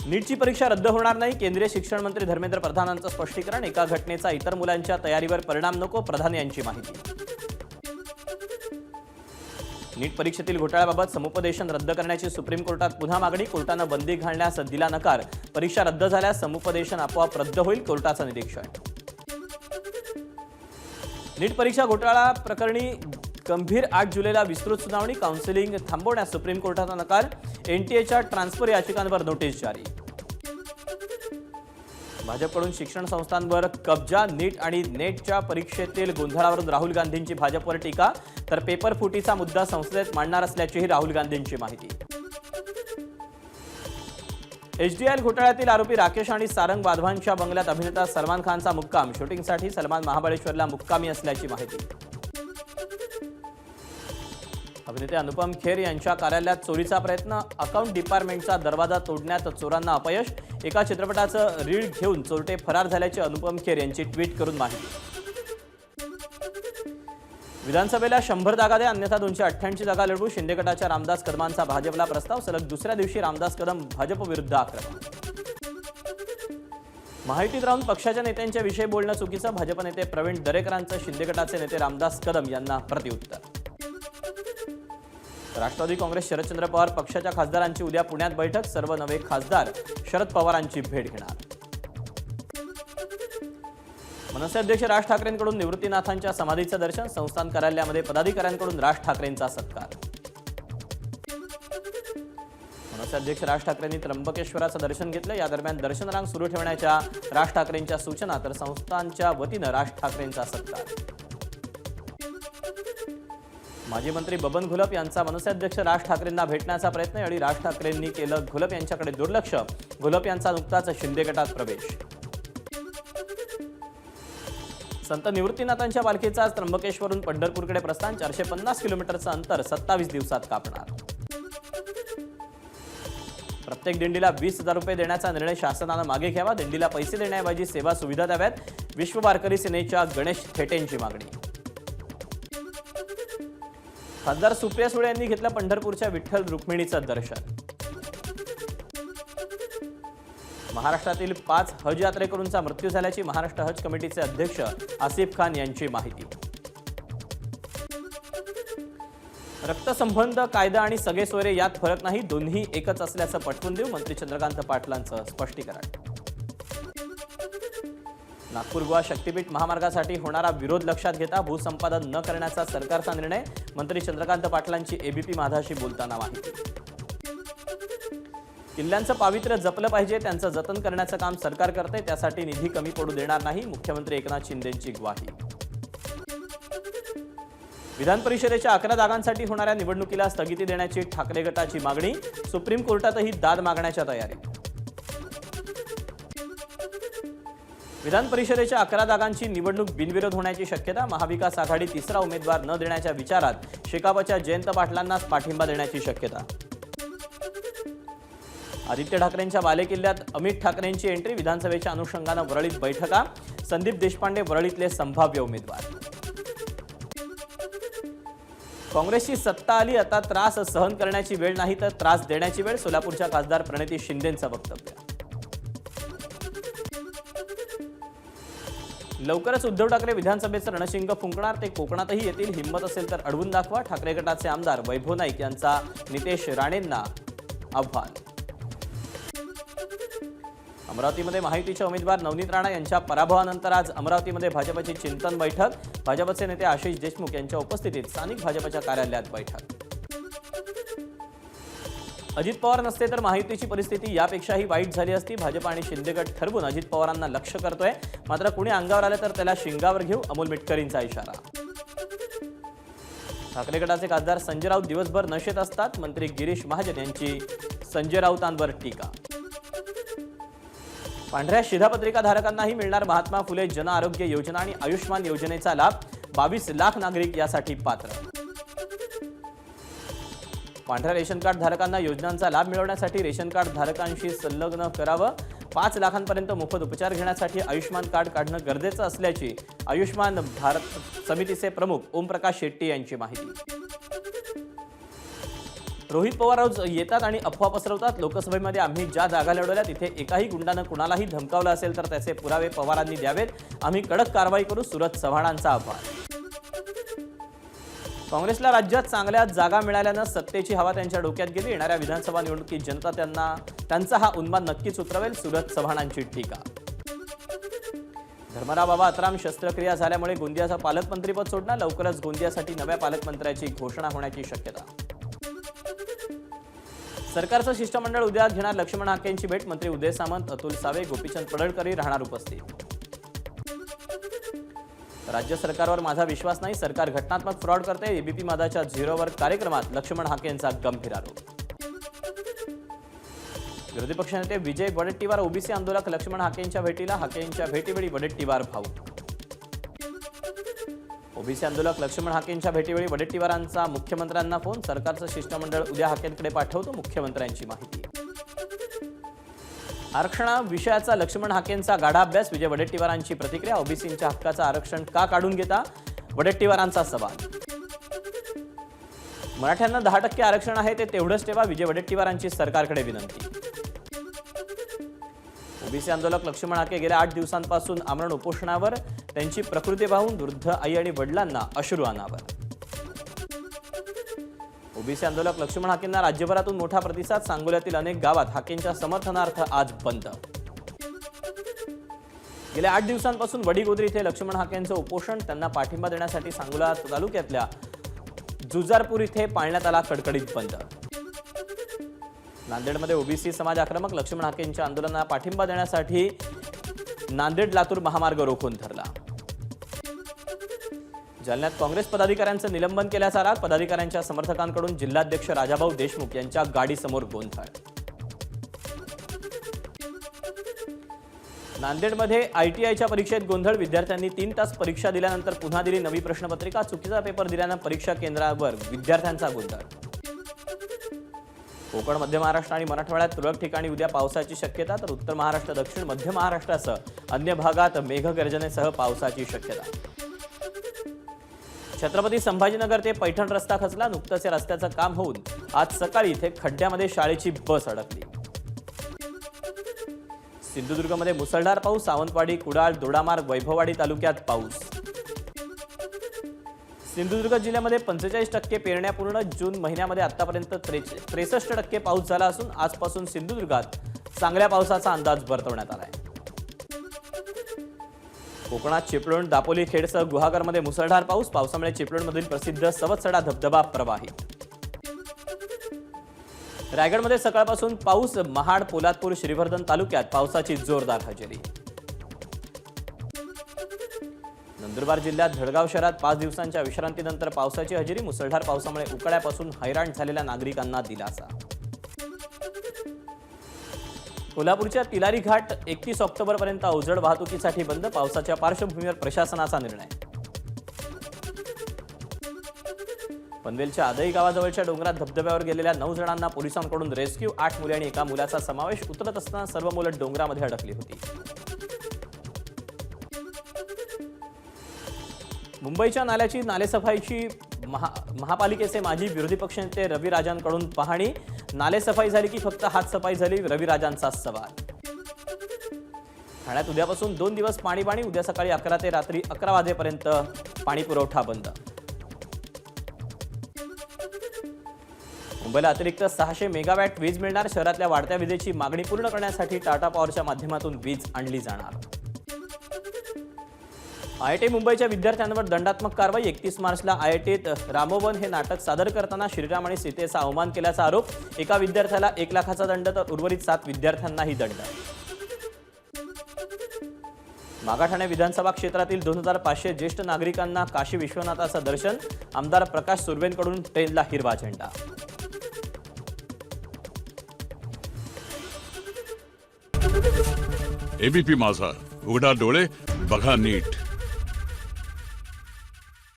नीटची परीक्षा रद्द होणार नाही. केंद्रीय शिक्षण मंत्री धर्मेंद्र प्रधानांचं स्पष्टीकरण. एका घटनेचा इतर मुलांच्या तयारीवर परिणाम नको, प्रधान यांची माहिती. नीट परीक्षेतील घोटाळ्याबाबत समुपदेशन रद्द करण्याची सुप्रीम कोर्टात पुन्हा मागणी. कोर्टानं बंदी घालण्यास दिला नकार. परीक्षा रद्द झाल्यास समुपदेशन आपोआप रद्द होईल, कोर्टाचं निरीक्षण. नीट परीक्षा घोटाळा प्रकरणी गंभीर 8 जुलैला विस्तृत सुनावणी. काउन्सिलिंग थांबवण्यास सुप्रीम कोर्टाचा नकार. एनटीएच्या ट्रान्सफर याचिकांवर नोटीस जारी. भाजपकडून शिक्षण संस्थांवर कब्जा. नीट आणि नेटच्या परीक्षेतील गोंधळावरून राहुल गांधींची भाजपवर टीका. तर पेपर फुटीचा मुद्दा संसदेत मांडणार असल्याचीही राहुल गांधींची माहिती. एचडीएल घोटाळ्यातील आरोपी राकेश आणि सारंग वाधवांच्या बंगल्यात अभिनेता सलमान खानचा मुक्काम. शूटिंगसाठी सलमान महाबळेश्वरला मुक्कामी असल्याची माहिती. अभिनेते अनुपम खेर यांच्या कार्यालयात चोरीचा प्रयत्न. अकाउंट डिपार्टमेंटचा दरवाजा तोडण्यात चोरांना अपयश. एका चित्रपटाचं रीळ घेऊन चोरटे फरार झाल्याची अनुपम खेर यांची ट्विट करून माहिती. विधानसभेला 100 जागा द्या, अन्यथा 288 जागा लढवू. शिंदे गटाच्या रामदास कदमांचा भाजपला प्रस्ताव. सलग दुसऱ्या दिवशी रामदास कदम भाजप विरुद्ध आक्रमण. माहितीत राहून पक्षाच्या नेत्यांच्या विषयी बोलणं चुकीचं. भाजप नेते प्रवीण दरेकरांचं शिंदे गटाचे नेते रामदास कदम यांना प्रत्युत्तर. राष्ट्रवादी काँग्रेस शरदचंद्र पवार पक्षाच्या खासदारांची उद्या पुण्यात बैठक. सर्व नवे खासदार शरद पवारांची भेट घेणार. मनसे अध्यक्ष राज ठाकरेंकडून निवृत्तीनाथांच्या समाधीचं दर्शन. संस्थान कार्यालयामध्ये पदाधिकाऱ्यांकडून राज ठाकरेंचा सत्कार. मनसे अध्यक्ष राज ठाकरेंनी त्र्यंबकेश्वराचं दर्शन घेतलं. या दरम्यान दर्शन रांग सुरू ठेवण्याच्या राज ठाकरेंच्या सूचना. तर संस्थानच्या वतीनं राज ठाकरेंचा सत्कार. माजी मंत्री बबन घोलप यांचा मनसे अध्यक्ष राज ठाकरेंना भेटण्याचा प्रयत्न आणि राज ठाकरेंनी केलं घोलप यांच्याकडे दुर्लक्ष. घोलप यांचा नुकताच शिंदे गटात प्रवेश. संत निवृत्तीनाथांच्या पालखीचा आज त्र्यंबकेश्वरून पंढरपूरकडे प्रस्थान. 450 किलोमीटरचं अंतर 27 दिवसात कापणार. प्रत्येक दिंडीला 20,000 रुपये देण्याचा निर्णय शासनानं मागे घ्यावा. दिंडीला पैसे देण्याऐवजी सेवा सुविधा द्याव्यात. विश्व वारकरी सेनेच्या गणेश थेटेंची मागणी. खासदार सुप्रिया सुळे यांनी घेतलं पंढरपूरच्या विठ्ठल रुक्मिणीचं दर्शन. महाराष्ट्रातील 5 हज यात्रेकरूंचा मृत्यू झाल्याची महाराष्ट्र हज कमिटीचे अध्यक्ष आसिफ खान यांची माहिती. रक्तसंबंध कायदा आणि सगळे सोयरे यात फरक नाही, दोन्ही एकच असल्याचं पटवून देऊ. मंत्री चंद्रकांत पाटलांचं स्पष्टीकरण. नागपूर गोवा शक्तीपीठ महामार्गासाठी होणारा विरोध लक्षात घेता भूसंपादन न करण्याचा सरकारचा निर्णय. मंत्री चंद्रकांत पाटलांची एबीपी माझाशी बोलताना माहिती. किल्ल्यांचं पावित्र्य जपलं पाहिजे, त्यांचं जतन करण्याचं काम सरकार करते, त्यासाठी निधी कमी पडू देणार नाही. मुख्यमंत्री एकनाथ शिंदेंची ग्वाही. विधान परिषदेच्या 11 जागांसाठी होणाऱ्या निवडणुकीला स्थगिती देण्याची ठाकरे गटाची मागणी. सुप्रीम कोर्टातही दाद मागण्याच्या तयारी. विधान परिषदेच्या 11 जागांची निवडणूक बिनविरोध होण्याची शक्यता. महाविकास आघाडी तिसरा उमेदवार न देण्याच्या विचारात शेकापच्या जयंत पाटलांनाच पाठिंबा देण्याची शक्यता. आदित्य ठाकरेंच्या बालेकिल्ल्यात अमित ठाकरेंची एंट्री. विधानसभेच्या अनुषंगानं वरळीत बैठका. संदीप देशपांडे वरळीतले संभाव्य उमेदवार. काँग्रेसची सत्ता आली, आता त्रास सहन करण्याची वेळ नाही तर त्रास देण्याची वेळ. सोलापूरच्या खासदार प्रणिती शिंदेंचं वक्तव्य. लवकरच उद्धव ठाकरे विधानसभेचं रणशिंग फुंकणार. ते कोकणातही येतील, हिंमत असेल तर अडवून दाखवा. ठाकरे गटाचे आमदार वैभव नाईक यांचा नितेश राणेंना आव्हान. अमरावतीमध्ये महायुतीचे उमेदवार नवनीत राणा यांच्या पराभवानंतर आज अमरावतीमध्ये भाजपची चिंतन बैठक. भाजपचे नेते आशिष देशमुख यांच्या उपस्थितीत स्थानिक भाजपच्या कार्यालयात बैठक. अजित पवार नसते तर महायुतीची परिस्थिती यापेक्षाही वाईट झाली असती. भाजप आणि शिंदे गट ठरवून अजित पवारांना लक्ष्य करतोय, मात्र कुणी अंगावर आले तर त्याला शिंगावर घेऊ. अमोल मिटकरींचा इशारा. ठाकरे गटाचे खासदार संजय राऊत दिवसभर नशेत असतात. मंत्री गिरीश महाजन यांची संजय राऊतांवर टीका. पांढऱ्या शिधापत्रिका धारकांनाही मिळणार महात्मा फुले जन आरोग्य योजना आणि आयुष्मान योजनेचा लाभ. 22 लाख नागरिक यासाठी पात्र. पांढऱ्या रेशन कार्ड धारकांना योजनांचा लाभ मिळवण्यासाठी रेशन कार्ड धारकांशी संलग्न करावं. 5 लाखांपर्यंत मोफत उपचार घेण्यासाठी आयुष्मान कार्ड काढणं गरजेचं असल्याची आयुष्मान भारत समितीचे प्रमुख ओमप्रकाश शेट्टी यांची माहिती. रोहित पवार रोज येतात आणि अफवा पसरवतात. लोकसभेमध्ये आम्ही ज्या जागा लढवल्या तिथे एकाही गुंडानं कुणालाही धमकावलं असेल तर त्याचे पुरावे पवारांनी द्यावेत. आम्ही कडक कारवाई करू. सुरत चव्हाणांचा आव्हान. काँग्रेसला राज्यात चांगल्या जागा मिळाल्यानं सत्तेची हवा त्यांच्या डोक्यात गेली. येणाऱ्या विधानसभा निवडणुकीत जनता त्यांचा हा उन्माद नक्कीच उतरवेल. सुरत चव्हाणांची टीका. धर्मराव बाबा अत्राम शस्त्रक्रिया झाल्यामुळे गोंदियाचं पालकमंत्रीपद सोडणार. लवकरच गोंदियासाठी नव्या पालकमंत्र्याची घोषणा होण्याची शक्यता. सरकारचं शिष्टमंडळ उद्या घेणार लक्ष्मण हाकेंची भेट. मंत्री उदय सामंत, अतुल सावे, गोपीचंद पडळकर राहणार उपस्थित. राज्य सरकारवर माझा विश्वास नाही. सरकार घटनात्मक फ्रॉड करते. एबीपी माझाच्या झिरोवर कार्यक्रमात लक्ष्मण हाकेंचा गंभीर आरोप. विरोधी पक्षनेते विजय वडेट्टीवार ओबीसी आंदोलक लक्ष्मण हाकेंच्या भेटीला. हाकेंच्या भेटीवेळी वडेट्टीवार भावूक. ओबीसी आंदोलक लक्ष्मण हाकेंच्या भेटीवेळी वडेट्टीवारांचा मुख्यमंत्र्यांना फोन. सरकारचं शिष्टमंडळ उद्या हाकेंकडे पाठवतो. मुख्यमंत्र्यांची माहिती. आरक्षणा विषयाचा लक्ष्मण हाकेंचा गाढा अभ्यास. विजय वडेट्टीवारांची प्रतिक्रिया. ओबीसींच्या हक्काचं आरक्षण का काढून घेता? वडेट्टीवारांचा सवाल. मराठ्यांना 10% आरक्षण आहे ते तेवढंच ठेवा. विजय वडेट्टीवारांची सरकारकडे विनंती. ओबीसी आंदोलक लक्ष्मण हाके गेल्या 8 दिवसांपासून आमरण उपोषणावर. त्यांची प्रकृती पाहून वृद्ध आई आणि वडिलांना अश्रू अनावर. ओबीसी आंदोलक लक्ष्मण हाकेंना राज्यभरातून मोठा प्रतिसाद. सांगोल्यातील अनेक गावात हाकेंच्या समर्थनार्थ आज बंद. गेल्या 8 दिवसांपासून वडीगोद्री इथे लक्ष्मण हाकेंचं उपोषण. त्यांना पाठिंबा देण्यासाठी सांगोला तालुक्यातल्या जुजारपूर इथे पाळण्यात आला कडकडीत बंद. नांदेडमध्ये ओबीसी समाज आक्रमक. लक्ष्मण हाकेंच्या आंदोलनाला पाठिंबा देण्यासाठी नांदेड लातूर महामार्ग रोखून धरला. जालन्यात काँग्रेस पदाधिकाऱ्यांचं निलंबन केल्याचा राग. पदाधिकाऱ्यांच्या समर्थकांकडून जिल्हाध्यक्ष राजाभाऊ देशमुख यांच्या गाडीसमोर गोंधळ. नांदेडमध्ये आयटीआयच्या परीक्षेत गोंधळ. विद्यार्थ्यांनी 3 तास परीक्षा दिल्यानंतर पुन्हा दिली नवी प्रश्नपत्रिका. चुकीचा पेपर दिल्यानं परीक्षा केंद्रावर विद्यार्थ्यांचा गोंधळ. कोकण, मध्य महाराष्ट्र आणि मराठवाड्यात तुरळक ठिकाणी उद्या पावसाची शक्यता. तर उत्तर महाराष्ट्र, दक्षिण मध्य महाराष्ट्रासह अन्य भागात मेघगर्जनेसह पावसाची शक्यता. छत्रपती संभाजीनगर ते पैठण रस्ता खचला. नुकतंच या रस्त्याचं काम होऊन आज सकाळी इथे खड्ड्यामध्ये शाळेची बस अडकली. सिंधुदुर्गमध्ये मुसळधार पाऊस. सावंतवाडी, कुडाळ, दोडामार्ग, वैभववाडी तालुक्यात पाऊस. सिंधुदुर्ग जिल्ह्यामध्ये 45% पेरण्या पूर्ण. जून महिन्यामध्ये आतापर्यंत 63% पाऊस झाला असून आजपासून सिंधुदुर्गात चांगल्या पावसाचा अंदाज वर्तवण्यात आला आहे. कोकणात चिपळूण, दापोली, खेडसह गुहागरमध्ये मुसळधार पाऊस. पावसामुळे चिपळूणमधील प्रसिद्ध सवतसडा धबधबा प्रवाहित. रायगडमध्ये सकाळपासून पाऊस. महाड, पोलादपूर, श्रीवर्धन तालुक्यात पावसाची जोरदार हजेरी. नंदुरबार जिल्ह्यात धडगाव शहरात 5 दिवसांच्या विश्रांतीनंतर पावसाची हजेरी. मुसळधार पावसामुळे उकाड्यापासून हैराण झालेल्या नागरिकांना दिलासा. कोल्हापूरच्या तिलारी घाट 31 ऑक्टोबरपर्यंत अवजड वाहतुकीसाठी बंद. पावसाच्या पार्श्वभूमीवर प्रशासनाचा निर्णय. पनवेलच्या आदई गावाजवळच्या डोंगरात धबधब्यावर गेलेल्या 9 जणांना पोलिसांकडून रेस्क्यू. 8 मुले आणि 1 मुलाचा समावेश. उतरत असताना सर्व मुलं डोंगरामध्ये अडकली होती. मुंबईच्या नाल्याची नालेसफाईची महापालिकेचे माजी विरोधी पक्षनेते रवी राजांकडून पाहणी. नालेसफाई झाली की फक्त हातसफाई झाली? रवी राजांचा सवाल. ठाण्यात उद्यापासून 2 दिवस पाणी. उद्या सकाळी 11 ते रात्री 11 वाजेपर्यंत पाणी पुरवठा बंद. मुंबईला अतिरिक्त 600 मेगावॅट वीज मिळणार. शहरातल्या वाढत्या विजेची मागणी पूर्ण करण्यासाठी टाटा पॉवरच्या माध्यमातून वीज आणली जाणार. आयआयटी मुंबईच्या विद्यार्थ्यांवर दंडात्मक कारवाई. 31 मार्चला आयआयटीत रामोवन हे नाटक सादर करताना श्रीराम आणि सीतेचा अवमान केल्याचा आरोप. एका विद्यार्थ्याला 1 लाखाचा दंड तर उर्वरित 7 विद्यार्थ्यांनाही दंड. मागाठाणे विधानसभा क्षेत्रातील 2500 ज्येष्ठ नागरिकांना काशी विश्वनाथाचं दर्शन. आमदार प्रकाश सुर्वेंकडून ट्रेनला हिरवा झेंडा. एबीपी माझा, उघडा डोळे बघा नीट.